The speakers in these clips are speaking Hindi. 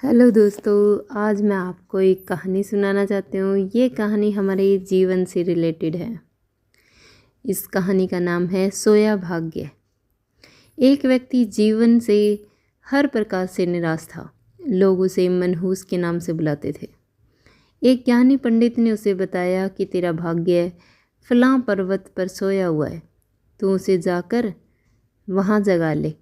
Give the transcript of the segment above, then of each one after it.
हेलो दोस्तों, आज मैं आपको एक कहानी सुनाना चाहती हूँ। ये कहानी हमारे जीवन से रिलेटेड है। इस कहानी का नाम है सोया भाग्य। एक व्यक्ति जीवन से हर प्रकार से निराश था। लोग उसे मनहूस के नाम से बुलाते थे। एक ज्ञानी पंडित ने उसे बताया कि तेरा भाग्य फलां पर्वत पर सोया हुआ है, तू उसे जाकर वहाँ जगा ले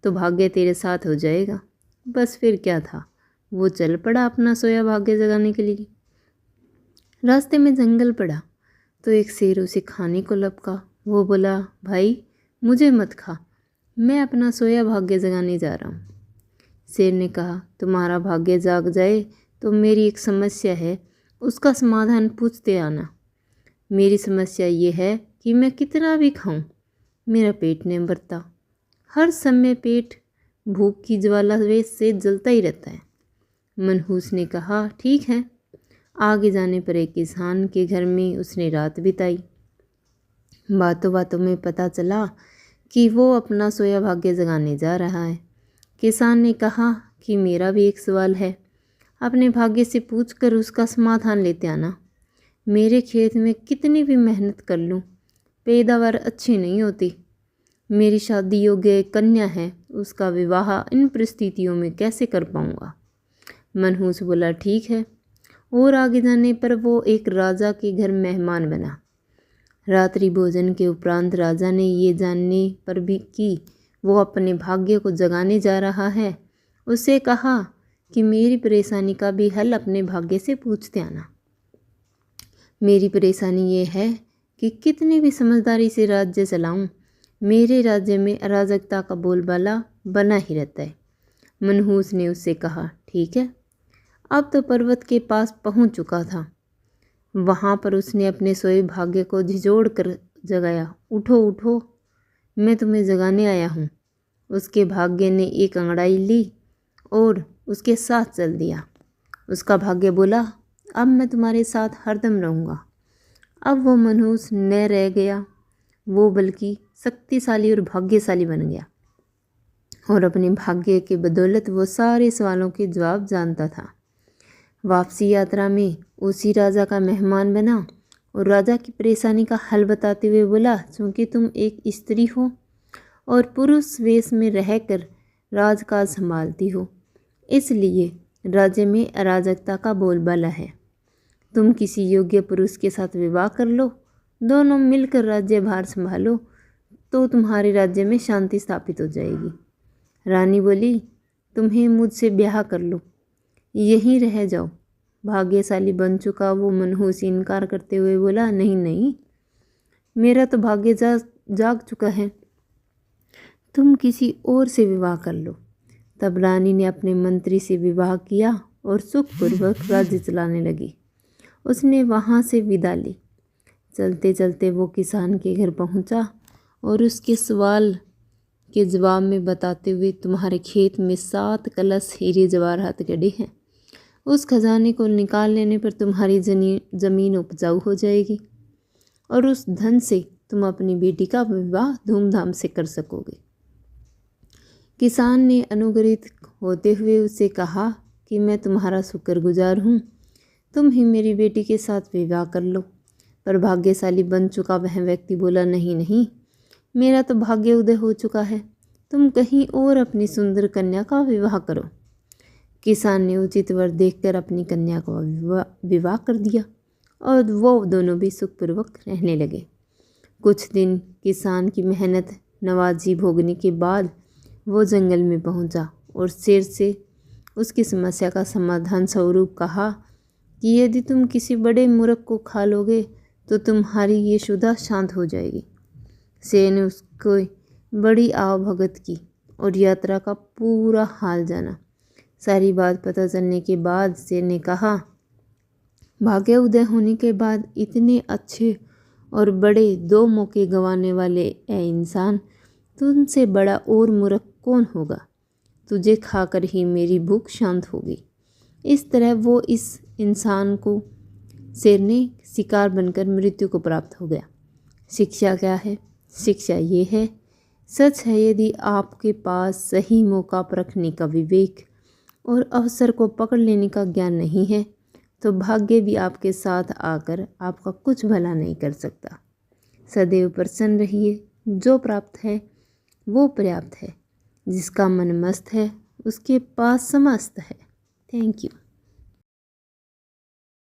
तो भाग्य तेरे साथ हो जाएगा। बस फिर क्या था, वो चल पड़ा अपना सोया भाग्य जगाने के लिए। रास्ते में जंगल पड़ा तो एक शेर उसे खाने को लपका। वो बोला, भाई मुझे मत खा, मैं अपना सोया भाग्य जगाने जा रहा हूँ। शेर ने कहा, तुम्हारा भाग्य जाग जाए तो मेरी एक समस्या है, उसका समाधान पूछते आना। मेरी समस्या ये है कि मैं कितना भी खाऊं, मेरा पेट नहीं भरता। हर समय पेट भूख की ज्वाला से जलता ही रहता है। मनहूस ने कहा, ठीक है। आगे जाने पर एक किसान के घर में उसने रात बिताई। बातों बातों में पता चला कि वो अपना सोया भाग्य जगाने जा रहा है। किसान ने कहा कि मेरा भी एक सवाल है, अपने भाग्य से पूछकर उसका समाधान लेते आना। मेरे खेत में कितनी भी मेहनत कर लूँ, पैदावार अच्छी नहीं होती। मेरी शादी योग्य एक कन्या है, उसका विवाह इन परिस्थितियों में कैसे कर पाऊँगा। मनहूस बोला, ठीक है। और आगे जाने पर वो एक राजा के घर मेहमान बना। रात्रि भोजन के उपरांत राजा ने ये जानने पर भी कि वो अपने भाग्य को जगाने जा रहा है, उससे कहा कि मेरी परेशानी का भी हल अपने भाग्य से पूछते आना। मेरी परेशानी ये है कि कितनी भी समझदारी से राज्य चलाऊं, मेरे राज्य में अराजकता का बोलबाला बना ही रहता है। मनहूस ने उससे कहा, ठीक है। अब तो पर्वत के पास पहुंच चुका था। वहां पर उसने अपने सोए भाग्य को झिझोड़ कर जगाया। उठो उठो, मैं तुम्हें जगाने आया हूँ। उसके भाग्य ने एक अंगड़ाई ली और उसके साथ चल दिया। उसका भाग्य बोला, अब मैं तुम्हारे साथ हरदम रहूँगा। अब वो मनहूस न रह गया, वो बल्कि शक्तिशाली और भाग्यशाली बन गया और अपने भाग्य के बदौलत वो सारे सवालों के जवाब जानता था। वापसी यात्रा में उसी राजा का मेहमान बना और राजा की परेशानी का हल बताते हुए बोला, चूँकि तुम एक स्त्री हो और पुरुष वेश में रहकर राजकाज संभालती हो, इसलिए राज्य में अराजकता का बोलबाला है। तुम किसी योग्य पुरुष के साथ विवाह कर लो, दोनों मिलकर राज्यभार संभालो तो तुम्हारे राज्य में शांति स्थापित हो जाएगी। रानी बोली, तुम्हें मुझसे ब्याह कर लो, यहीं रह जाओ। भाग्यशाली बन चुका वो मनहूस इनकार करते हुए बोला, नहीं नहीं, मेरा तो भाग्य जाग चुका है, तुम किसी और से विवाह कर लो। तब रानी ने अपने मंत्री से विवाह किया और सुखपूर्वक राज्य चलाने लगी। उसने वहाँ से विदा ली। चलते चलते वो किसान के घर पहुँचा और उसके सवाल के जवाब में बताते हुए, तुम्हारे खेत में 7 कलश हीरे जवाहरात गड़े हैं, उस खजाने को निकाल लेने पर तुम्हारी ज़मीन उपजाऊ हो जाएगी और उस धन से तुम अपनी बेटी का विवाह धूमधाम से कर सकोगे। किसान ने अनुग्रहित होते हुए उससे कहा कि मैं तुम्हारा शुक्रगुजार हूँ, तुम ही मेरी बेटी के साथ विवाह कर लो। पर भाग्यशाली बन चुका वह व्यक्ति बोला, नहीं नहीं, मेरा तो भाग्य उदय हो चुका है, तुम कहीं और अपनी सुंदर कन्या का विवाह करो। किसान ने उचित वर देखकर अपनी कन्या का विवाह कर दिया और वो दोनों भी सुखपूर्वक रहने लगे। कुछ दिन किसान की मेहनत नवाजी भोगने के बाद वो जंगल में पहुंचा और शेर से उसकी समस्या का समाधान स्वरूप कहा कि यदि तुम किसी बड़े मूर्ख को खा लोगे तो तुम्हारी ये शुदा शांत हो जाएगी। शेर ने उसको बड़ी आवभगत की और यात्रा का पूरा हाल जाना। सारी बात पता चलने के बाद शेर ने कहा, भाग्य उदय होने के बाद इतने अच्छे और बड़े 2 मौके गंवाने वाले ए इंसान, तुमसे बड़ा और मूर्ख कौन होगा। तुझे खाकर ही मेरी भूख शांत होगी। इस तरह वो इस इंसान को शेर ने शिकार बनकर मृत्यु को प्राप्त हो गया। शिक्षा क्या है? शिक्षा ये है, सच है, यदि आपके पास सही मौका परखने का विवेक और अवसर को पकड़ लेने का ज्ञान नहीं है तो भाग्य भी आपके साथ आकर आपका कुछ भला नहीं कर सकता। सदैव प्रसन्न रहिए। जो प्राप्त है वो पर्याप्त है। जिसका मन मस्त है उसके पास समस्त है। Thank you.